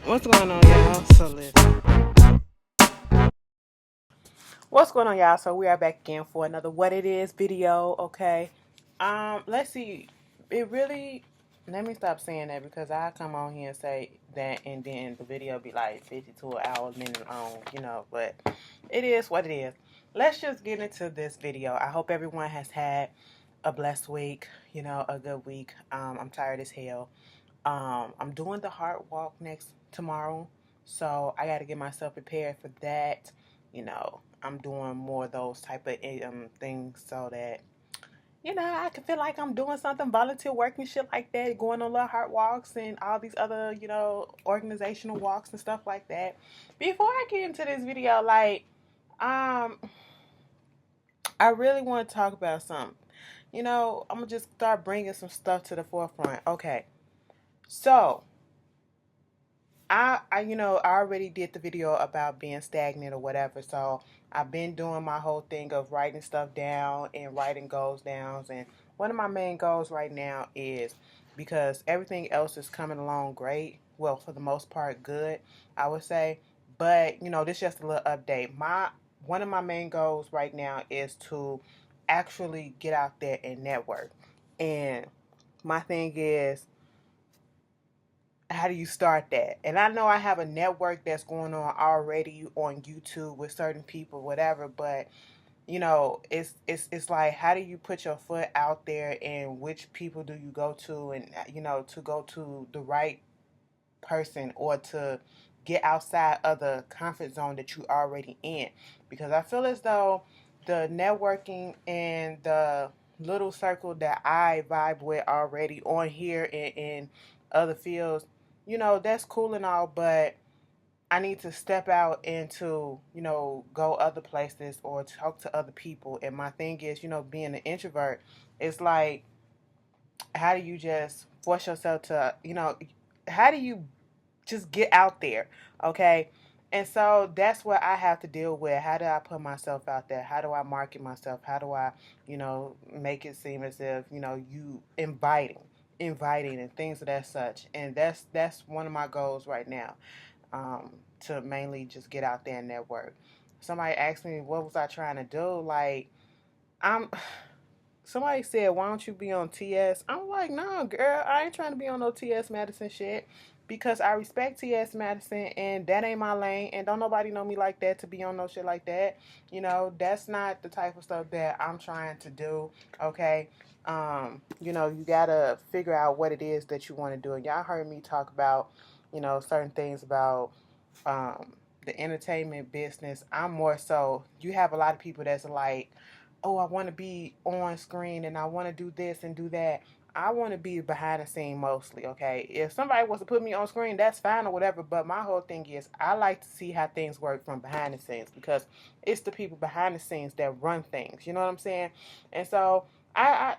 What's going on, y'all? So listen. What's going on, y'all? So we are back again for another What It Is video, okay? Let's see. It really let me stop saying that because I come on here and say that and then the video be like 52 hours minute long, but it is what it is. Let's just get into this video. I hope everyone has had a blessed week, a good week. I'm tired as hell. I'm doing the heart walk next tomorrow, so I got to get myself prepared for that. I'm doing more of those type of things so that I can feel like I'm doing something, volunteer work and shit like that, going on little heart walks and all these other organizational walks and stuff like that. Before I get into this video, um, I really want to talk about something. I'm gonna just start bringing some stuff to the forefront. Okay, so I already did the video about being stagnant or whatever. So I've been doing my whole thing of writing stuff down and writing goals down. And one of my main goals right now is because everything else is coming along great. Well, for the most part, good, I would say. But this is just a little update. One of my main goals right now is to actually get out there and network. And my thing is, how do you start that? And I know I have a network that's going on already on YouTube with certain people, whatever, but it's like, how do you put your foot out there and which people do you go to, and to go to the right person or to get outside of the comfort zone that you already in. Because I feel as though the networking and the little circle that I vibe with already on here and in other fields, that's cool and all, but I need to step out and to, go other places or talk to other people. And my thing is, being an introvert, it's like, how do you just force yourself to, how do you just get out there, okay? And so that's what I have to deal with. How do I put myself out there? How do I market myself? How do I, make it seem as if, you inviting and things of that such. And that's one of my goals right now, to mainly just get out there and network. Somebody asked me what was I trying to do. Like, I'm somebody said, why don't you be on TS? I'm like, no, girl, I ain't trying to be on no TS Madison shit because I respect TS Madison and that ain't my lane and don't nobody know me like that to be on no shit like that. That's not the type of stuff that I'm trying to do, okay? You gotta figure out what it is that you want to do. And y'all heard me talk about, certain things about the entertainment business. I'm more so, you have a lot of people that's like, oh, I want to be on screen and I want to do this and do that. I want to be behind the scene mostly, okay? If somebody wants to put me on screen, that's fine or whatever. But my whole thing is I like to see how things work from behind the scenes because it's the people behind the scenes that run things. You know what I'm saying? And so I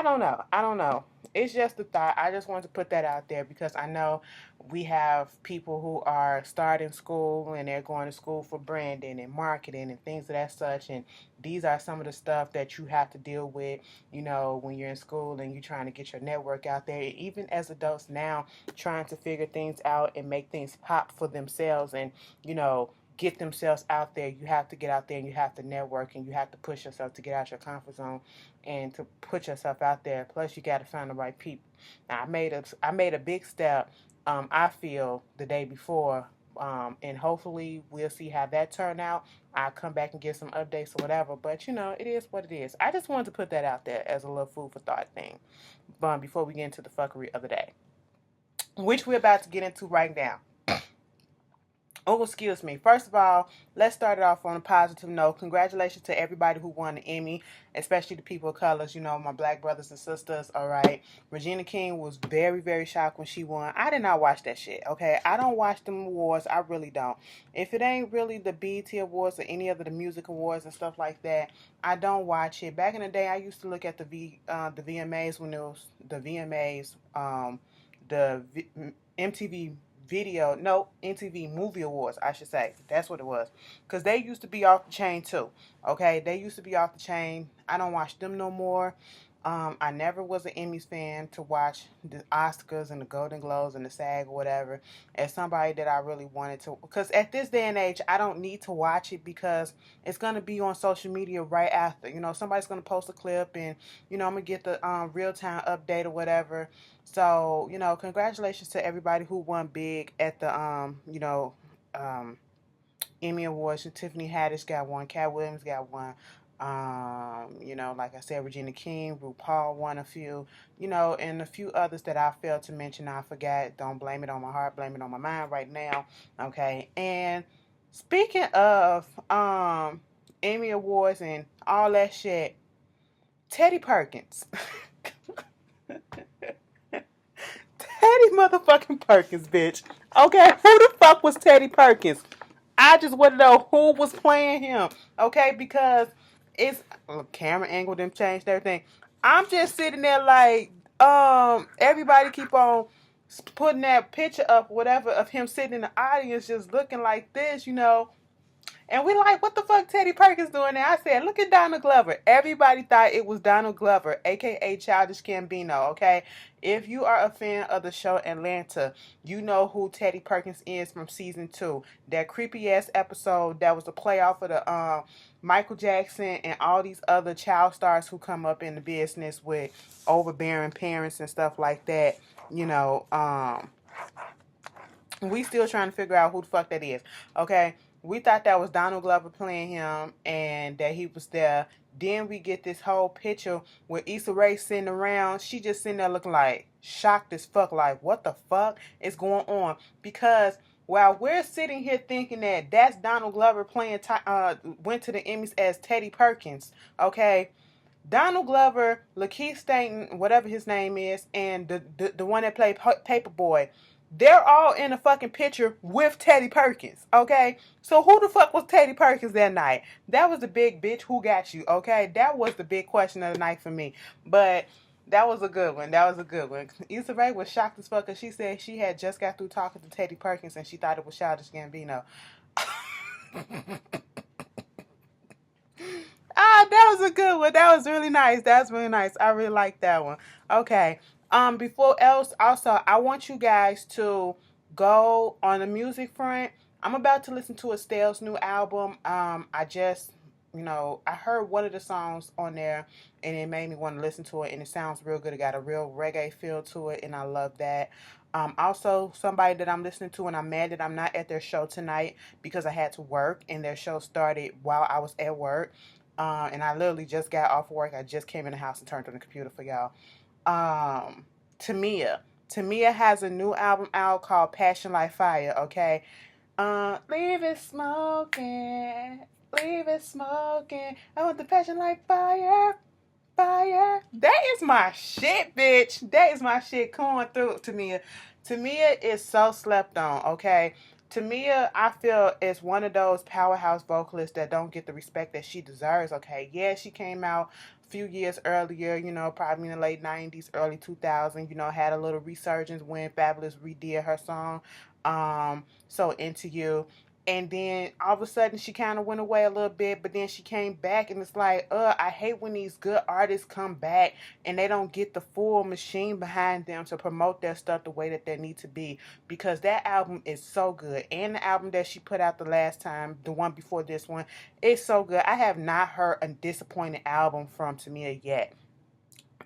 don't know. I don't know. It's just a thought. I just wanted to put that out there because I know we have people who are starting school and they're going to school for branding and marketing and things of that such. And these are some of the stuff that you have to deal with, when you're in school and you're trying to get your network out there. Even as adults now, trying to figure things out and make things pop for themselves and, get themselves out there. You have to get out there and you have to network and you have to push yourself to get out your comfort zone and to put yourself out there. Plus, you got to find the right people. Now, I made a big step. I feel the day before, and hopefully we'll see how that turned out. I'll come back and give some updates or whatever. But it is what it is. I just wanted to put that out there as a little food for thought thing. Before we get into the fuckery of the day, which we're about to get into right now. Oh, excuse me. First of all, let's start it off on a positive note. Congratulations to everybody who won the Emmy, especially the people of colors, my black brothers and sisters, all right? Regina King was very, very shocked when she won. I did not watch that shit, okay? I don't watch them awards. I really don't. If it ain't really the BET Awards or any other the music awards and stuff like that, I don't watch it. Back in the day, I used to look at the VMAs when it was the VMAs, MTV video, no, MTV Movie Awards, I should say. That's what it was. Because they used to be off the chain too. Okay, they used to be off the chain. I don't watch them no more. I never was an Emmys fan to watch the Oscars and the Golden Globes and the SAG or whatever. As somebody that I really wanted to, because at this day and age, I don't need to watch it because it's gonna be on social media right after. You know, somebody's gonna post a clip, and I'm gonna get the real time update or whatever. So congratulations to everybody who won big at the um Emmy Awards. Tiffany Haddish got one. Katt Williams got one. Like I said, Regina King, RuPaul won a few, and a few others that I failed to mention. I forgot. Don't blame it on my heart. Blame it on my mind right now. Okay. And speaking of Emmy Awards and all that shit, Teddy Perkins. Teddy motherfucking Perkins, bitch. Okay, who the fuck was Teddy Perkins? I just want to know who was playing him. Okay, because it's camera angle them changed everything. I'm just sitting there like, everybody keep on putting that picture up, whatever, of him sitting in the audience just looking like this. And we like, what the fuck Teddy Perkins doing there? I said, look at Donald Glover. Everybody thought it was Donald Glover, a.k.a. Childish Gambino, okay? If you are a fan of the show Atlanta, you know who Teddy Perkins is from season 2. That creepy-ass episode that was the playoff of the Michael Jackson and all these other child stars who come up in the business with overbearing parents and stuff like that. We still trying to figure out who the fuck that is, okay? We thought that was Donald Glover playing him and that he was there. Then we get this whole picture with Issa Rae sitting around. She just sitting there looking like shocked as fuck. Like, what the fuck is going on? Because while we're sitting here thinking that that's Donald Glover playing, went to the Emmys as Teddy Perkins, okay? Donald Glover, Lakeith Stanton, whatever his name is, and the one that played Paperboy, they're all in a fucking picture with Teddy Perkins, okay? So who the fuck was Teddy Perkins that night? That was the big bitch who got you, okay? That was the big question of the night for me. But that was a good one. That was a good one. Issa Rae was shocked as fuck because she said she had just got through talking to Teddy Perkins and she thought it was Childish Gambino. That was a good one. That was really nice. That's really nice. I really like that one. Okay. Before else, also, I want you guys to go on the music front. I'm about to listen to Estelle's new album. I just, I heard one of the songs on there and it made me want to listen to it and it sounds real good. It got a real reggae feel to it and I love that. Also, somebody that I'm listening to and I'm mad that I'm not at their show tonight because I had to work and their show started while I was at work. And I literally just got off work. I just came in the house and turned on the computer for y'all. Tamia. Tamia has a new album out called Passion Like Fire, okay? Leave it smoking. Leave it smoking. I want the passion like fire. Fire. That is my shit, bitch. That is my shit. Come on through, Tamia. Tamia is so slept on, okay? Tamia, I feel, is one of those powerhouse vocalists that don't get the respect that she deserves, okay? Yeah, she came out a few years earlier, probably in the late 90s, early 2000s, had a little resurgence when Fabulous redid her song, So Into You. And then all of a sudden she kind of went away a little bit, but then she came back and it's like, I hate when these good artists come back and they don't get the full machine behind them to promote their stuff the way that they need to be, because that album is so good. And the album that she put out the last time, the one before this one, is so good. I have not heard a disappointing album from Tamia yet.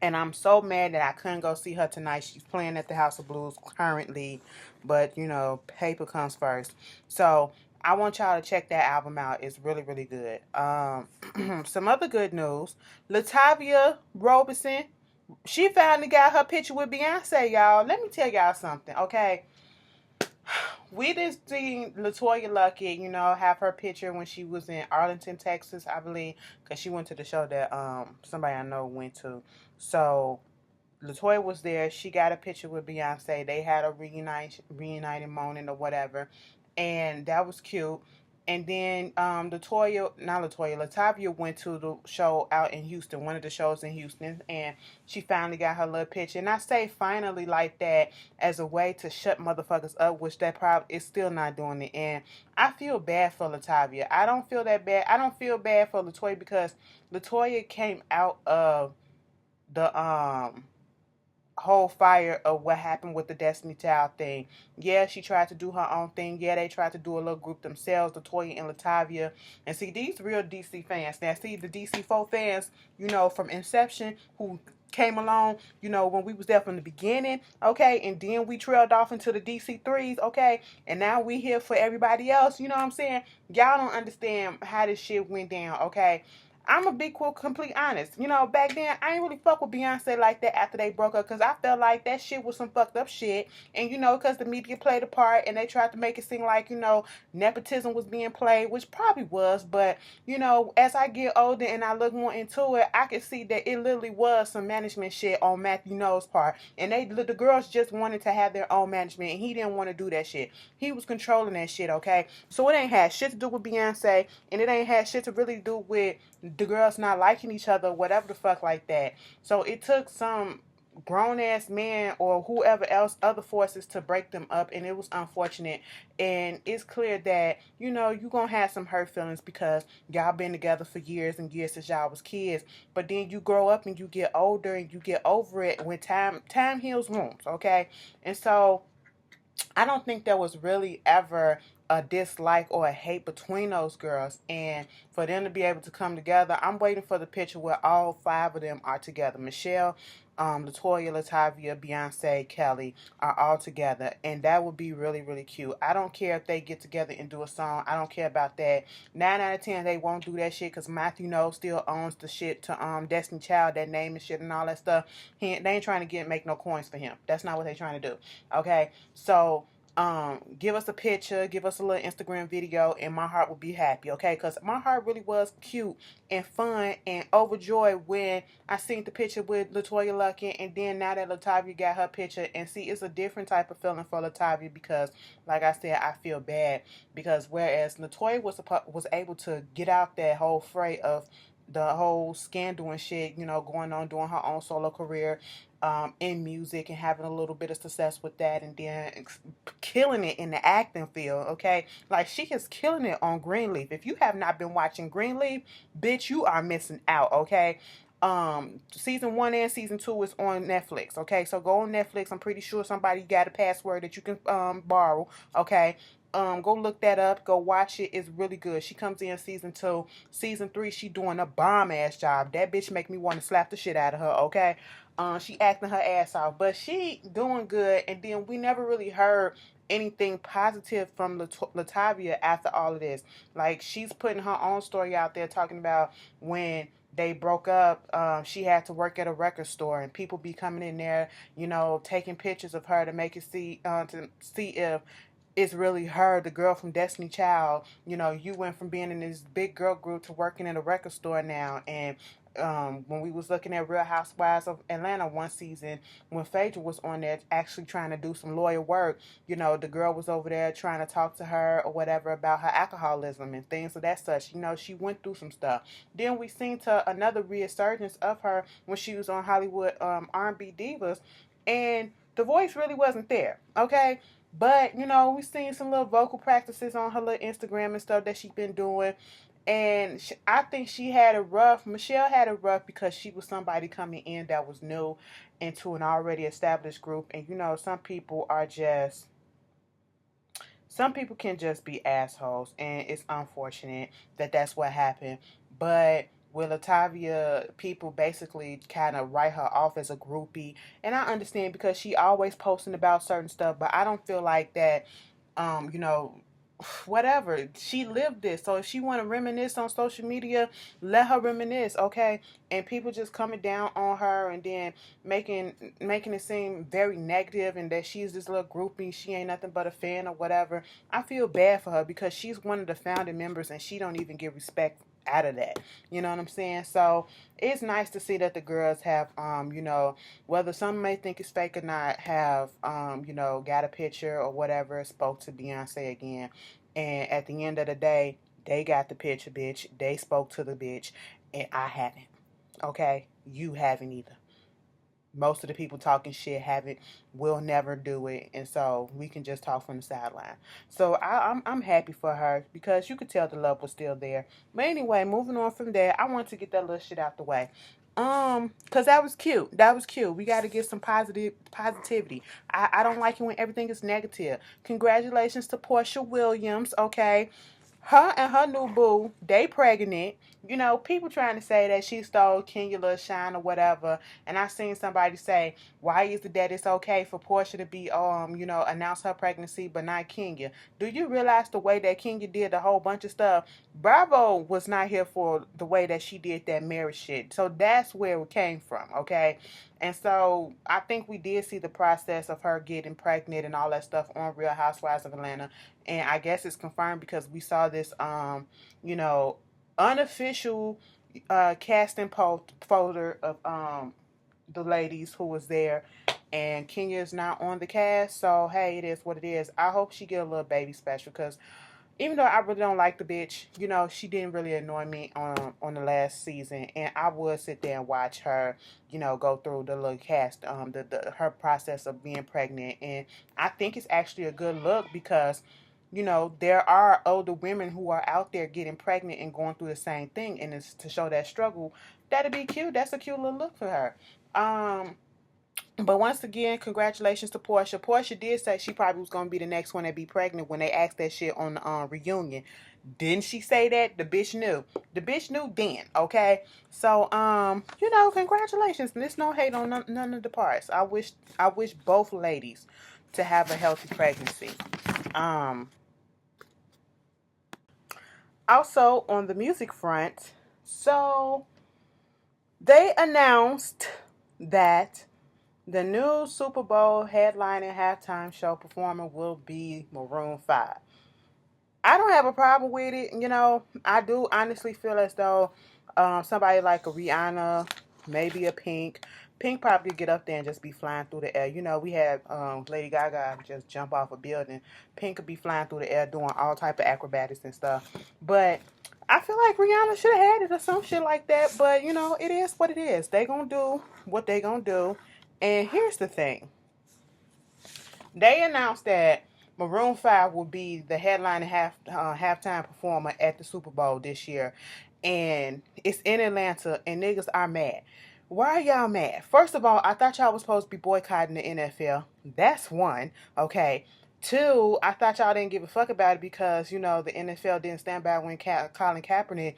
And I'm so mad that I couldn't go see her tonight. She's playing at the House of Blues currently, but paper comes first. So I want y'all to check that album out. It's really, really good. Some other good news. Latavia Roberson, she finally got her picture with Beyonce, y'all. Let me tell y'all something, okay? We just seen Latoya Lucky, have her picture when she was in Arlington, Texas, I believe, because she went to the show that somebody I know went to. So Latoya was there. She got a picture with Beyonce. They had a reuniting moment or whatever, and that was cute. And then Latavia went to the show out in Houston, one of the shows in Houston, and she finally got her little picture. And I say finally like that as a way to shut motherfuckers up, which that probably is still not doing it. And I feel bad for Latavia. I don't feel that bad. I don't feel bad for Latoya because Latoya came out of the whole fire of what happened with the Destiny Child thing. Yeah, she tried to do her own thing. Yeah, they tried to do a little group themselves, Latoya and Latavia. And see, these real DC fans. Now, see, the DC4 fans, from Inception, who came along, when we was there from the beginning, okay, and then we trailed off into the DC3s, okay, and now we here for everybody else, you know what I'm saying? Y'all don't understand how this shit went down, okay? I'm gonna be complete honest. Back then I ain't really fuck with Beyonce like that after they broke up because I felt like that shit was some fucked up shit. And because the media played a part and they tried to make it seem like nepotism was being played, which probably was. But as I get older and I look more into it, I can see that it literally was some management shit on Matthew Knowles' part. And the girls just wanted to have their own management, and he didn't want to do that shit. He was controlling that shit. Okay, so it ain't had shit to do with Beyonce, and it ain't had shit to really do with the girls not liking each other, whatever the fuck like that. So it took some grown ass man or whoever else, other forces to break them up, and it was unfortunate. And it's clear that you gonna have some hurt feelings because y'all been together for years and years since y'all was kids. But then you grow up and you get older and you get over it when time heals wounds, okay? And so I don't think there was really ever a dislike or a hate between those girls, and for them to be able to come together, I'm waiting for the picture where all five of them are together. Michelle, Latoya, Latavia, Beyonce, Kelly are all together, and that would be really, really cute. I don't care if they get together and do a song. I don't care about that. 9 out of 10, they won't do that shit because Matthew Knowles still owns the shit to Destiny Child, that name and shit and all that stuff. They ain't trying to make no coins for him. That's not what they trying to do. Okay, so give us a picture, give us a little Instagram video, and my heart will be happy, okay? Because my heart really was cute and fun and overjoyed when I seen the picture with Latoya Lucky, and then now that Latavia got her picture, and see, it's a different type of feeling for Latavia because, like I said, I feel bad because whereas Latoya was able to get out that whole fray of the whole scandal and shit, going on doing her own solo career in music and having a little bit of success with that, and then killing it in the acting field, okay? Like, she is killing it on Greenleaf. If you have not been watching Greenleaf, bitch, you are missing out, okay? Season 1 and season 2 is on Netflix, okay? So go on Netflix. I'm pretty sure somebody got a password that you can borrow, okay? Go look that up. Go watch it. It's really good. She comes in season 2. Season 3, she doing a bomb ass job. That bitch make me want to slap the shit out of her, okay? She acting her ass off, but she doing good. And then we never really heard anything positive from Latavia after all of this. Like, she's putting her own story out there talking about when they broke up. She had to work at a record store, and people be coming in there, taking pictures of her to make it to see if it's really her, the girl from Destiny Child. You went from being in this big girl group to working in a record store now. And when we was looking at Real Housewives of Atlanta one season, when Phaedra was on there actually trying to do some lawyer work, the girl was over there trying to talk to her or whatever about her alcoholism and things of that such. She went through some stuff. Then we seen to another resurgence of her when she was on Hollywood R&B Divas, and the voice really wasn't there, okay? But, we seen some little vocal practices on her little Instagram and stuff that she been doing. And I think she had it rough. Michelle had it rough because she was somebody coming in that was new into an already established group. And, some people can just be assholes. And it's unfortunate that that's what happened. But with Latavia, people basically kind of write her off as a groupie. And I understand because she always posting about certain stuff, but I don't feel like that, whatever. She lived this. So if she want to reminisce on social media, let her reminisce, okay? And people just coming down on her and then making it seem very negative and that she's this little groupie, she ain't nothing but a fan or whatever. I feel bad for her because she's one of the founding members and she don't even get respect out of that. You know what I'm saying? So it's nice to see that the girls have whether some may think it's fake or not, have got a picture or whatever, spoke to Beyonce again. And at the end of the day, they got the picture, bitch. They spoke to the bitch, and I haven't. Okay? You haven't either. Most of the people talking shit haven't, will never do it, and so we can just talk from the sideline. So I'm happy for her because you could tell the love was still there. But anyway, moving on from there, I want to get that little shit out the way. Cause that was cute. That was cute. We got to get some positivity. I don't like it when everything is negative. Congratulations to Portia Williams. Okay, her and her new boo, they pregnant. You know, people trying to say that she stole Kenya little shine or whatever. And I seen somebody say, why is it that it's okay for Portia to be announce her pregnancy but not Kenya? Do you realize the way that Kenya did a whole bunch of stuff? Bravo was not here for the way that she did that marriage shit. So that's where it came from, okay? And so I think we did see the process of her getting pregnant and all that stuff on Real Housewives of Atlanta. And I guess it's confirmed because we saw this you know, unofficial casting folder of the ladies who was there, and Kenya is not on the cast. So hey, it is what it is. I hope she get a little baby special, because even though I really don't like the bitch, you know, she didn't really annoy me on the last season, and I would sit there and watch her, you know, go through the little cast, her process of being pregnant, and I think it's actually a good look because, you know, there are older women who are out there getting pregnant and going through the same thing, and it's to show that struggle. That'd be cute. That's a cute little look for her. But once again, congratulations to Portia. Portia did say she probably was gonna be the next one to be pregnant when they asked that shit on the reunion. Didn't she say that? The bitch knew. The bitch knew then, okay? So, you know, congratulations. There's no hate on none of the parts. I wish both ladies to have a healthy pregnancy. Also on the music front, so they announced that the new Super Bowl headlining halftime show performer will be Maroon 5. I don't have a problem with it. You know, I do honestly feel as though somebody like a Rihanna, maybe a Pink. Pink probably get up there and just be flying through the air. You know, we had Lady Gaga just jump off a building. Pink could be flying through the air doing all type of acrobatics and stuff. But I feel like Rihanna should have had it or some shit like that. But, you know, it is what it is. They gonna do what they gonna do. And here's the thing. They announced that Maroon 5 will be the headlining halftime performer at the Super Bowl this year. And it's in Atlanta, and niggas are mad. Why are y'all mad? First of all, I thought y'all was supposed to be boycotting the NFL. That's one. Okay. Two, I thought y'all didn't give a fuck about it because, you know, the NFL didn't stand by when Colin Kaepernick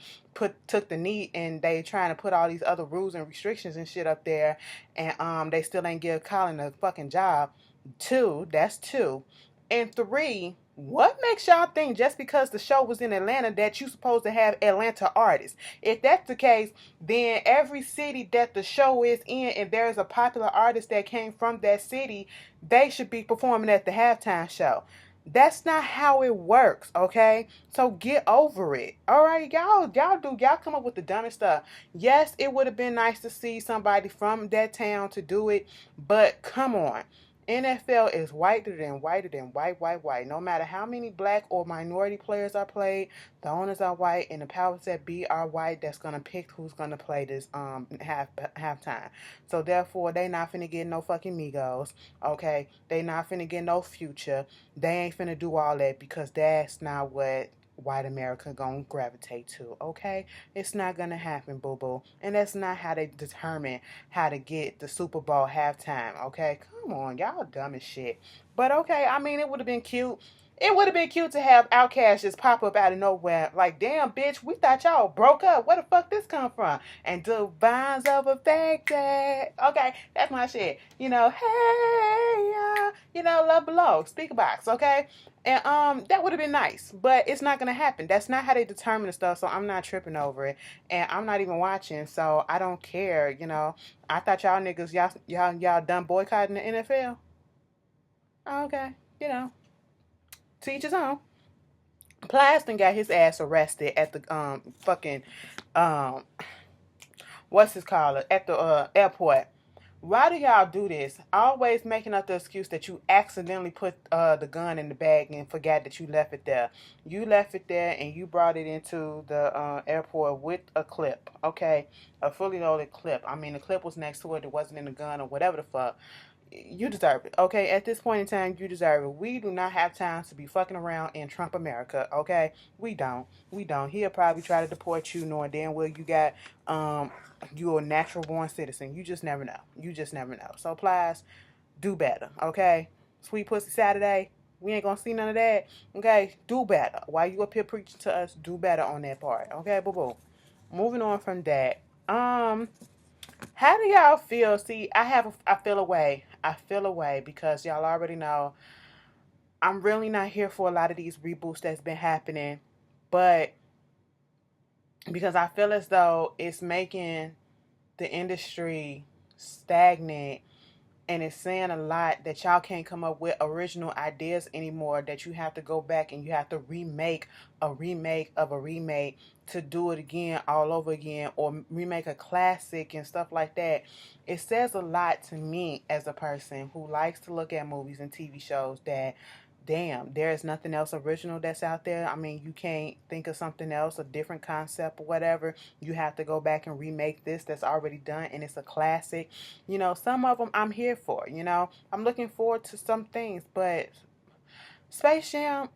took the knee, and they trying to put all these other rules and restrictions and shit up there, and they still ain't give Colin a fucking job. Two, that's two. And three, what makes y'all think just because the show was in Atlanta that you supposed to have Atlanta artists? If that's the case, then every city that the show is in and there's a popular artist that came from that city, they should be performing at the halftime show. That's not how it works, okay? So get over it. All right, y'all come up with the dumbest stuff. Yes, it would have been nice to see somebody from that town to do it, but come on. NFL is whiter than white. No matter how many black or minority players are played, the owners are white and the powers that be are white. That's gonna pick who's gonna play this halftime. So therefore, they not finna get no fucking Migos. Okay, they not finna get no Future. They ain't finna do all that because that's not what white America gonna gravitate to, okay? It's not gonna happen, boo-boo. And that's not how they determine how to get the Super Bowl halftime, okay? Come on, y'all dumb as shit. But okay, I mean, it would have been cute. It would have been cute to have Outkast just pop up out of nowhere. Like, damn, bitch, we thought y'all broke up. Where the fuck this come from? And the vines of affected. Okay, that's my shit. You know, hey, you know, love below. Speaker box, okay? And that would have been nice. But it's not gonna happen. That's not how they determine the stuff, so I'm not tripping over it. And I'm not even watching, so I don't care, you know. I thought y'all niggas, y'all done boycotting the NFL. Okay, you know. Teach his own. Plaston got his ass arrested at the fucking um what's his called at the airport. Why do y'all do this? Always making up the excuse that you accidentally put the gun in the bag and forgot that you left it there. You left it there and you brought it into the airport with a clip, okay? A fully loaded clip. I mean, the clip was next to it. It wasn't in the gun or whatever the fuck. You deserve it, okay? At this point in time, you deserve it. We do not have time to be fucking around in Trump America, okay? We don't. We don't. He'll probably try to deport you, knowing damn well um you're a natural born citizen. You just never know. You just never know. So please do better, okay? Sweet Pussy Saturday, we ain't gonna see none of that, okay? Do better. While you up here preaching to us, do better on that part, okay, boo boo. Moving on from that, how do y'all feel? See, I feel away. I feel away because y'all already know I'm really not here for a lot of these reboots that's been happening, but because I feel as though it's making the industry stagnant, and it's saying a lot that y'all can't come up with original ideas anymore, that you have to go back and you have to remake a remake of a remake to do it again all over again, or remake a classic and stuff like that. It says a lot to me as a person who likes to look at movies and TV shows that damn, there is nothing else original that's out there. I mean, you can't think of something else, a different concept or whatever. You have to go back and remake this that's already done, and it's a classic. Some of them I'm here for. I'm looking forward to some things, but Space Jam,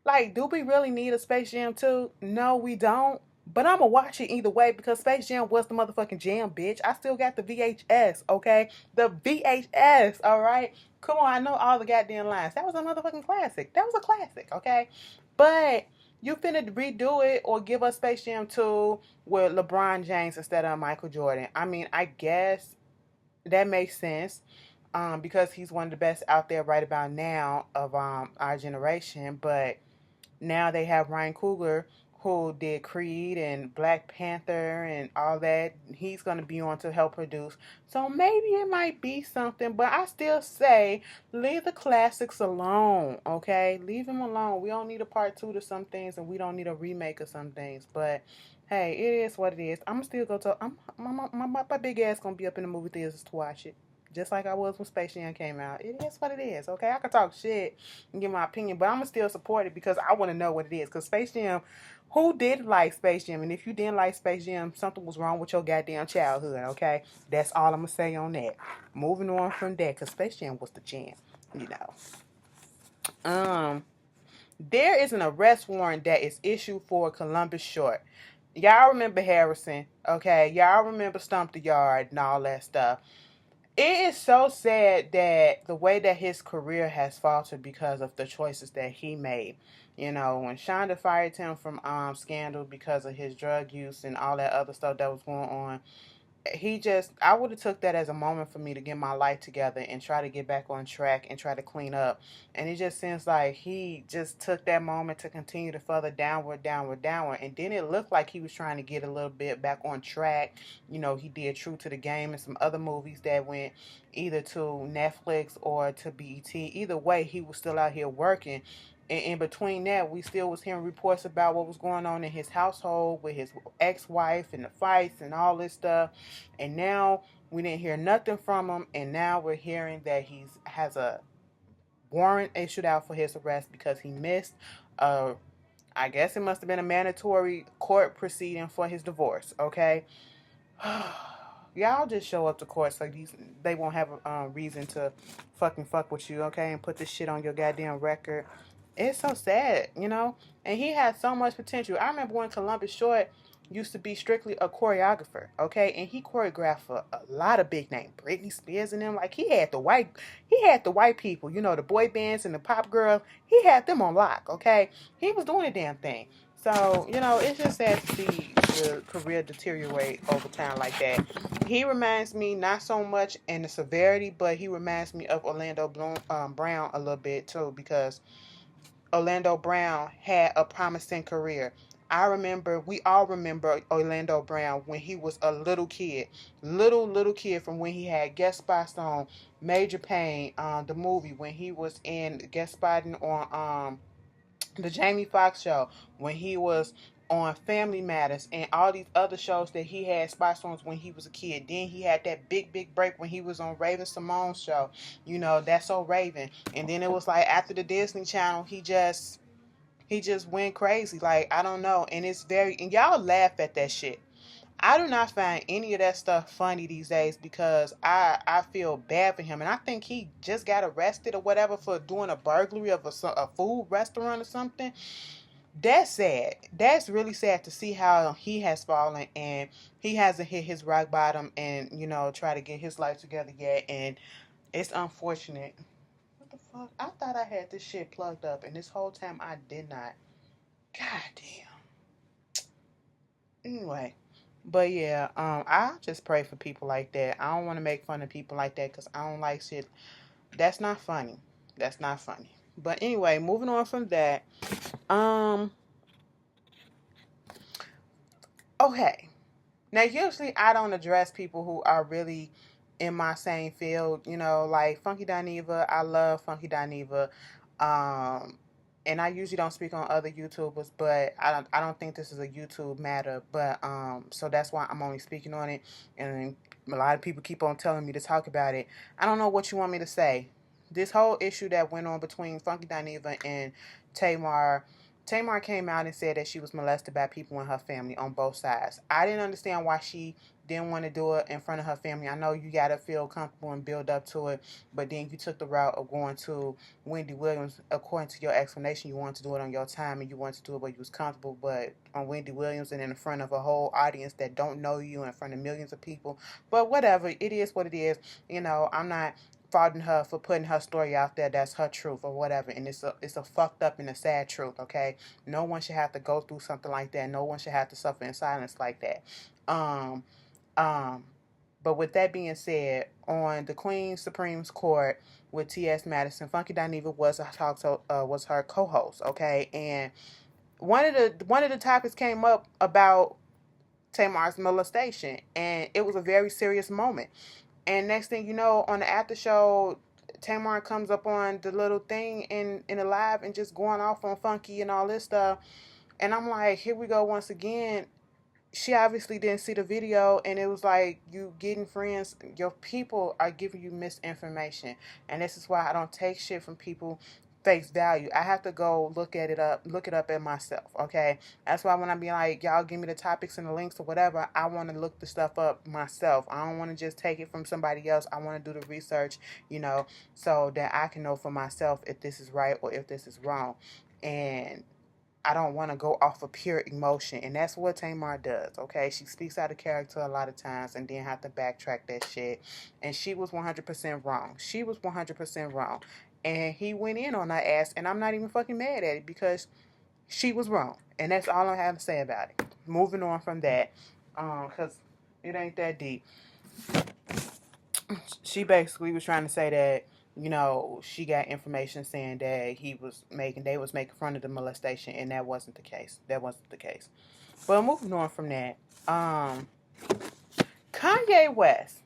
like, do we really need a Space Jam 2? No, we don't. But I'm going to watch it either way because Space Jam was the motherfucking jam, bitch. I still got the VHS, okay? The VHS, all right? Come on, I know all the goddamn lines. That was a motherfucking classic. That was a classic, okay? But you finna redo it or give us Space Jam 2 with LeBron James instead of Michael Jordan. I mean, I guess that makes sense. Because he's one of the best out there right about now of our generation. But now they have Ryan Coogler, who did Creed and Black Panther and all that. He's going to be on to help produce. So maybe it might be something, but I still say leave the classics alone, okay? Leave them alone. We don't need a part 2 to some things, and we don't need a remake of some things. But hey, it is what it is. I'm still going to, my big ass going to be up in the movie theaters to watch it. Just like I was when Space Jam came out. It is what it is, okay? I can talk shit and give my opinion, but I'm going to still support it because I want to know what it is. Because Space Jam, who did like Space Jam? And if you didn't like Space Jam, something was wrong with your goddamn childhood, okay? That's all I'm going to say on that. Moving on from that, because Space Jam was the jam, you know. There is an arrest warrant that is issued for Columbus Short. Y'all remember Harrison, okay? Y'all remember Stump the Yard and all that stuff. It is so sad that the way that his career has faltered because of the choices that he made. When Shonda fired him from Scandal because of his drug use and all that other stuff that was going on, I would have took that as a moment for me to get my life together and try to get back on track and try to clean up. And it just seems like he just took that moment to continue to further downward. And then it looked like he was trying to get a little bit back on track. He did True to the Game and some other movies that went either to Netflix or to BET. Either way, he was still out here working. And in between that, we still was hearing reports about what was going on in his household with his ex-wife and the fights and all this stuff. And now we didn't hear nothing from him. And now we're hearing that he has a warrant issued out for his arrest because he missed, I guess it must have been a mandatory court proceeding for his divorce, okay? Y'all just show up to court so they won't have a reason to fuck with you, okay? And put this shit on your goddamn record. It's so sad, And he had so much potential. I remember when Columbus Short used to be strictly a choreographer, okay? And he choreographed for a lot of big name, Britney Spears and them. Like he had the white people, the boy bands and the pop girls. He had them on lock, okay? He was doing a damn thing. So, it's just sad to see the career deteriorate over time like that. He reminds me not so much in the severity, but he reminds me of Orlando Brown a little bit too, because Orlando Brown had a promising career. We all remember Orlando Brown when he was a little kid. Little kid, from when he had guest spots on Major Payne, the movie, when he was in guest spotting on the Jamie Foxx show, when he was on Family Matters and all these other shows that he had spots on when he was a kid. Then he had that big break when he was on Raven Simone's show, That's So Raven. And then it was like after the Disney Channel, he just went crazy. Like, I don't know. And and y'all laugh at that shit. I do not find any of that stuff funny these days because I feel bad for him, and I think he just got arrested or whatever for doing a burglary of a food restaurant or something. That's sad. That's really sad to see how he has fallen and he hasn't hit his rock bottom and try to get his life together yet. And it's unfortunate. What the fuck? I thought I had this shit plugged up, and this whole time I did not. God damn. Anyway. But yeah, I just pray for people like that. I don't want to make fun of people like that because I don't like shit. That's not funny. That's not funny. But anyway, moving on from that. Um, okay. Now, usually I don't address people who are really in my same field, like Funky Dineva. I love Funky Dineva. Um, and I usually don't speak on other YouTubers, but I don't think this is a YouTube matter, but so that's why I'm only speaking on it. And a lot of people keep on telling me to talk about it. I don't know what you want me to say. This whole issue that went on between Funky Dineva and Tamar. Tamar came out and said that she was molested by people in her family on both sides. I didn't understand why she didn't want to do it in front of her family. I know you got to feel comfortable and build up to it, but then you took the route of going to Wendy Williams. According to your explanation, you wanted to do it on your time and you wanted to do it where you was comfortable, but on Wendy Williams and in front of a whole audience that don't know you, in front of millions of people. But whatever, it is what it is. I'm not faulting her for putting her story out there. That's her truth or whatever, and it's a fucked up and a sad truth. Okay, no one should have to go through something like that. No one should have to suffer in silence like that. um but with that being said, on the Queen Supreme's Court with T.S. Madison, Funky Dineva was her co-host. Okay, and one of the topics came up about Tamar's molestation, and it was a very serious moment. And next thing you know, on the after show, Tamar comes up on the little thing in the live and just going off on Funky and all this stuff. And I'm like, here we go once again. She obviously didn't see the video, and it was like, you getting friends, your people are giving you misinformation. And this is why I don't take shit from people face value. I have to go look it up at myself. Okay, that's why when I be like, y'all give me the topics and the links or whatever, I want to look the stuff up myself. I don't want to just take it from somebody else. I want to do the research, so that I can know for myself if this is right or if this is wrong. And I don't want to go off of pure emotion. And that's what Tamar does, okay? She speaks out of character a lot of times and then have to backtrack that shit. And she was 100% wrong. She was 100% wrong. And he went in on her ass, and I'm not even fucking mad at it because she was wrong. And that's all I have to say about it. Moving on from that, because it ain't that deep. She basically was trying to say that she got information saying that they was making fun of the molestation, and that wasn't the case. That wasn't the case. But moving on from that, Kanye West.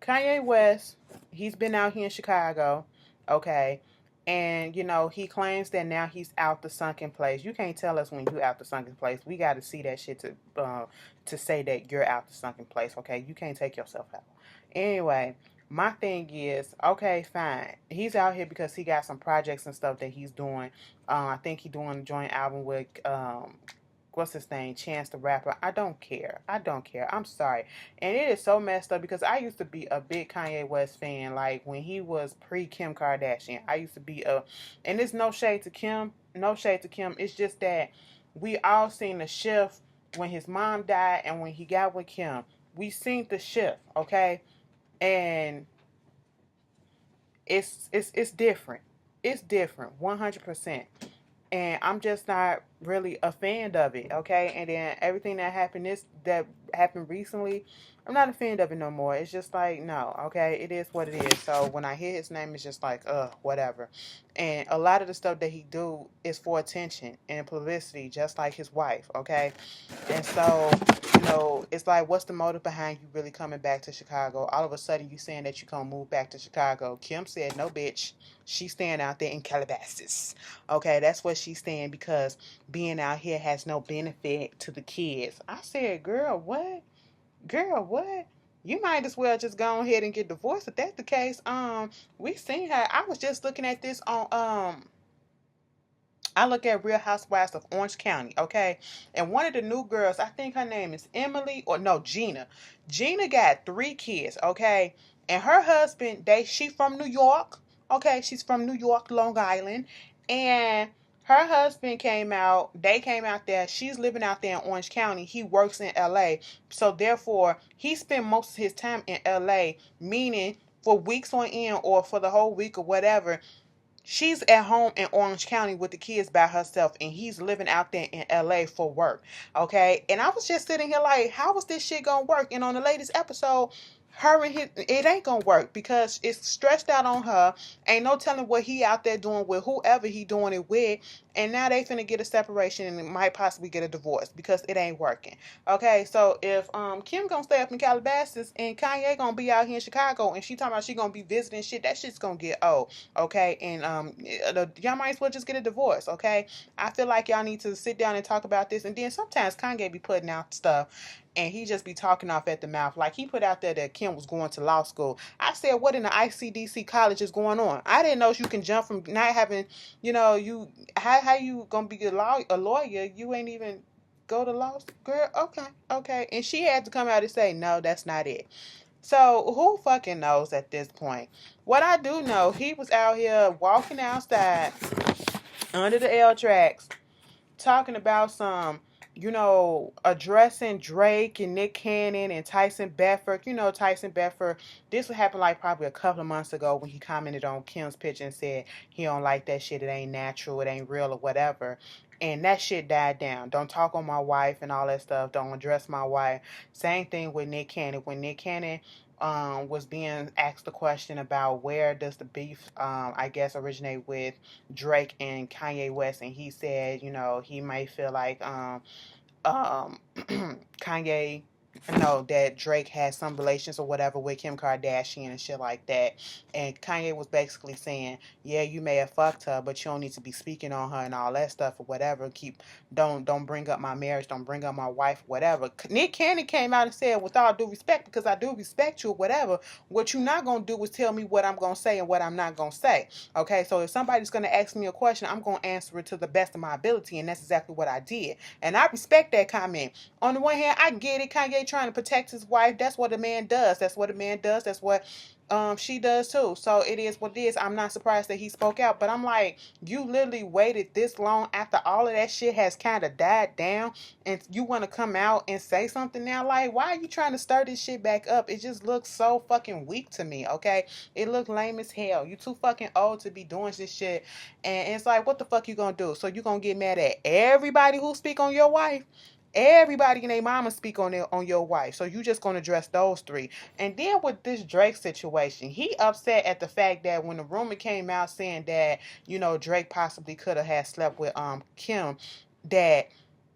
Kanye West, he's been out here in Chicago, okay, and he claims that now he's out the sunken place. You can't tell us when you out the sunken place. We got to see that shit to say that you're out the sunken place, okay? You can't take yourself out. Anyway, my thing is, okay, fine. He's out here because he got some projects and stuff that he's doing. I think he's doing a joint album with what's his name, Chance the Rapper. I don't care. I'm sorry. And it is so messed up because I used to be a big Kanye West fan. Like when he was pre-Kim Kardashian, I used to be and it's no shade to Kim. No shade to Kim. It's just that we all seen the shift when his mom died and when he got with Kim. We seen the shift, okay? And it's different. It's different, 100%. And I'm just not really a fan of it, okay? And then everything that happened recently, I'm not a fan of it no more. It's just like, no, okay? It is what it is. So when I hear his name, it's just like, whatever. And a lot of the stuff that he do is for attention and publicity, just like his wife, okay? And so, it's like, what's the motive behind you really coming back to Chicago? All of a sudden, you saying that you gonna move back to Chicago. Kim said, no, bitch. She's staying out there in Calabasas. Okay, that's what she's saying because being out here has no benefit to the kids. I said, girl, what? Girl, what? You might as well just go ahead and get divorced if that's the case. We seen her. I was just looking at this on I look at Real Housewives of Orange County, okay? And one of the new girls, I think her name is Emily, or no, Gina. Gina got 3 kids, okay? And her husband, she from New York, okay? She's from New York, Long Island. And her husband came out, they came out there, she's living out there in Orange County. He works in LA. So therefore, he spent most of his time in LA, meaning for weeks on end or for the whole week or whatever, she's at home in Orange County with the kids by herself, and he's living out there in LA for work. Okay. And I was just sitting here like, how was this shit gonna work? And on the latest episode, it ain't gonna work because it's stressed out on her. Ain't no telling what he out there doing with whoever he doing it with. And now they finna get a separation and might possibly get a divorce because it ain't working. Okay, so if Kim gonna stay up in Calabasas and Kanye gonna be out here in Chicago and she talking about she gonna be visiting shit, that shit's gonna get old. Okay, and y'all might as well just get a divorce. Okay, I feel like y'all need to sit down and talk about this. And then sometimes Kanye be putting out stuff and he just be talking off at the mouth. Like he put out there that Kim was going to law school. I said, what in the ICDC college is going on? I didn't know you can jump from not having, how you gonna be a lawyer? You ain't even go to law school, girl. Okay. And she had to come out and say, no, that's not it. So who fucking knows at this point? What I do know, he was out here walking outside under the L tracks talking about some, addressing Drake and Nick Cannon and Tyson Bedford. Tyson Bedford, this would happen like probably a couple of months ago when he commented on Kim's picture and said he don't like that shit. It ain't natural. It ain't real or whatever. And that shit died down. Don't talk on my wife and all that stuff. Don't address my wife. Same thing with Nick Cannon. When Nick Cannon was being asked the question about where does the beef, I guess, originate with Drake and Kanye West, and he said, he might feel like um, Kanye, that Drake has some relations or whatever with Kim Kardashian and shit like that. And Kanye was basically saying, yeah, you may have fucked her, but you don't need to be speaking on her and all that stuff or whatever. Don't bring up my marriage, don't bring up my wife, whatever. Nick Cannon came out and said, with all due respect, because I do respect you or whatever, what you're not gonna do is tell me what I'm gonna say and what I'm not gonna say. Okay, so if somebody's gonna ask me a question, I'm gonna answer it to the best of my ability, and that's exactly what I did. And I respect that comment. On the one hand, I get it. Kanye trying to protect his wife. That's what a man does. That's what a man does. That's what she does too. So it is what it is. I'm not surprised that he spoke out. But I'm like, you literally waited this long after all of that shit has kind of died down, and you want to come out and say something now? Like, why are you trying to stir this shit back up? It just looks so fucking weak to me. Okay, it looked lame as hell. You too fucking old to be doing this shit. And it's like, what the fuck you gonna do? So you gonna get mad at everybody who speak on your wife? Everybody and their mama speak on your wife. So you just gonna address those three. And then with this Drake situation, he upset at the fact that when the rumor came out saying that, Drake possibly could have had slept with Kim, that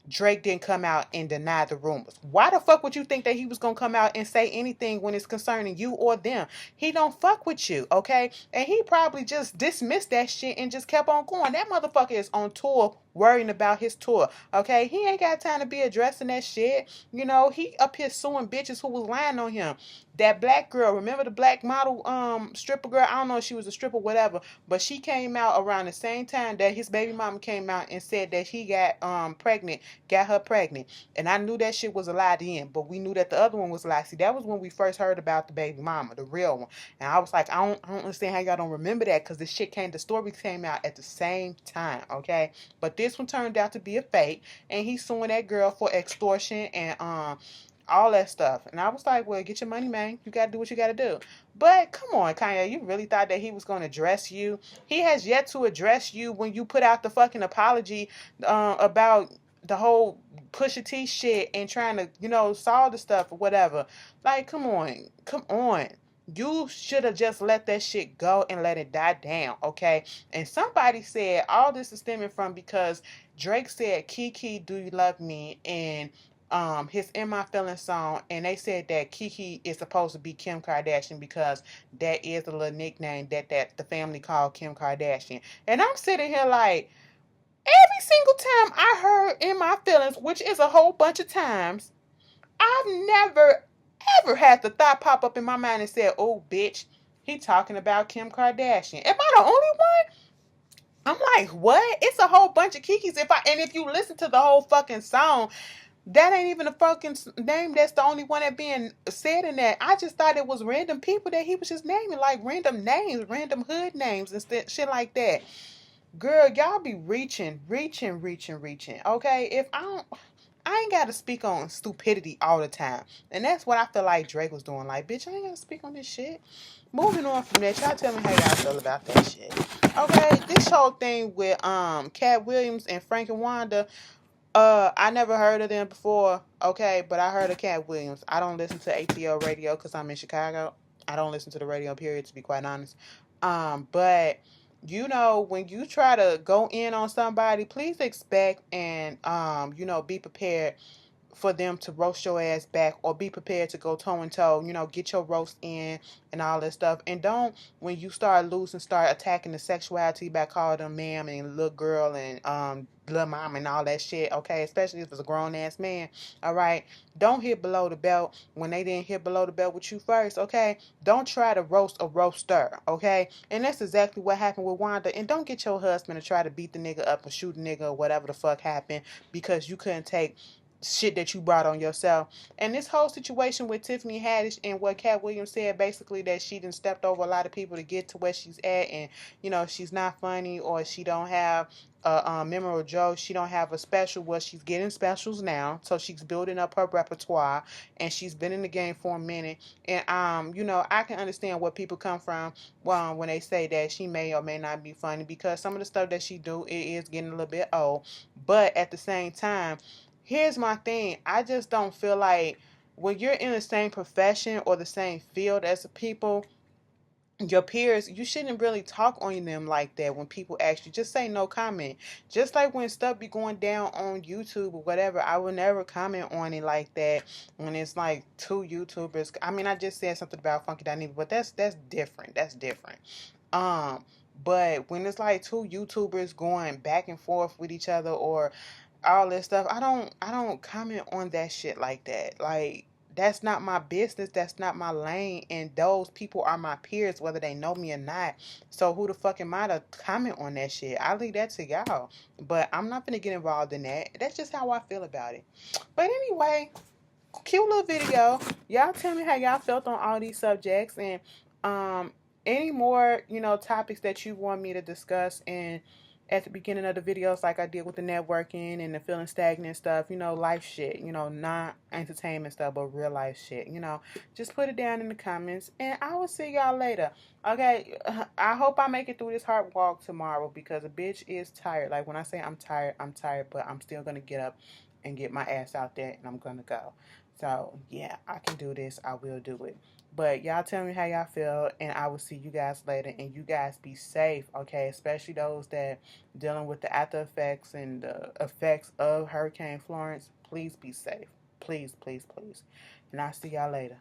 Drake didn't come out and deny the rumors. Why the fuck would you think that he was gonna come out and say anything when it's concerning you or them? He don't fuck with you, okay? And he probably just dismissed that shit and just kept on going. That motherfucker is on tour worrying about his tour, okay? He ain't got time to be addressing that shit. He up here suing bitches who was lying on him. That black girl, remember the black model stripper girl? I don't know if she was a stripper, whatever, but she came out around the same time that his baby mama came out and said that he got her pregnant. And I knew that shit was a lie then, but we knew that the other one was a lie. See, that was when we first heard about the baby mama, the real one. And I was like, I don't understand how y'all don't remember that, because the story came out at the same time, okay? But this one turned out to be a fake, and he's suing that girl for extortion and all that stuff. And I was like, well, get your money, man. You got to do what you got to do. But come on, Kanye, you really thought that he was going to address you? He has yet to address you when you put out the fucking apology about the whole Pusha T shit and trying to, solve the stuff or whatever. Like, come on. You should have just let that shit go and let it die down, okay? And somebody said all this is stemming from because Drake said, Kiki, do you love me? And his In My Feelings song, and they said that Kiki is supposed to be Kim Kardashian because that is a little nickname that the family called Kim Kardashian. And I'm sitting here like, every single time I heard In My Feelings, which is a whole bunch of times, I've never ever had the thought pop up in my mind and said, oh bitch, he talking about Kim Kardashian. Am I the only one? I'm like, what? It's a whole bunch of Kikis. If you listen to the whole fucking song, that ain't even a fucking name. That's the only one that being said in that. I just thought it was random people that he was just naming, like random names, random hood names and shit like that. Girl, y'all be reaching. Okay, if I ain't gotta speak on stupidity all the time, and that's what I feel like Drake was doing. Like, bitch, I ain't gotta speak on this shit. Moving on from that, y'all tell me how y'all feel about that shit. Okay, this whole thing with Katt Williams and Frank and Wanda. I never heard of them before. Okay, but I heard of Katt Williams. I don't listen to ATL radio because I'm in Chicago. I don't listen to the radio period, to be quite honest. But when you try to go in on somebody, please expect and be prepared for them to roast your ass back, or be prepared to go toe and toe, get your roast in and all that stuff. And don't, when you start losing, start attacking the sexuality by calling them ma'am and little girl and little mom and all that shit, okay? Especially if it's a grown ass man, all right? Don't hit below the belt when they didn't hit below the belt with you first, okay? Don't try to roast a roaster, okay? And that's exactly what happened with Wanda. And don't get your husband to try to beat the nigga up or shoot the nigga or whatever the fuck happened because you couldn't take shit that you brought on yourself. And this whole situation with Tiffany Haddish and what Katt Williams said, basically that she done stepped over a lot of people to get to where she's at, and she's not funny, or she don't have a memorable joke, she don't have a special. Well, she's getting specials now, so she's building up her repertoire, and she's been in the game for a minute. And I can understand where people come from when they say that she may or may not be funny, because some of the stuff that she do, it is getting a little bit old. But at the same time, here's my thing. I just don't feel like when you're in the same profession or the same field as the people, your peers, you shouldn't really talk on them like that. When people ask you, just say no comment. Just like when stuff be going down on YouTube or whatever, I will never comment on it like that when it's like two YouTubers. I mean, I just said something about Funky Dynamic, but that's different. That's different. Um, but when it's like two YouTubers going back and forth with each other, or all this stuff, I don't comment on that shit like that. Like, that's not my business, that's not my lane, and those people are my peers whether they know me or not. So who the fuck am I to comment on that shit? I leave that to y'all. But I'm not gonna get involved in that. That's just how I feel about it. But anyway, cute little video. Y'all tell me how y'all felt on all these subjects, and um any more, topics that you want me to discuss in at the beginning of the videos, like I did with the networking and the feeling stagnant stuff, life shit, not entertainment stuff, but real life shit, just put it down in the comments, and I will see y'all later. Okay, I hope I make it through this hard walk tomorrow, because a bitch is tired. Like, when I say I'm tired, but I'm still gonna get up and get my ass out there, and I'm gonna go. So, yeah, I can do this. I will do it. But y'all tell me how y'all feel, and I will see you guys later. And you guys be safe, okay? Especially those that dealing with the after effects and the effects of Hurricane Florence. Please be safe. Please, please, please. And I'll see y'all later.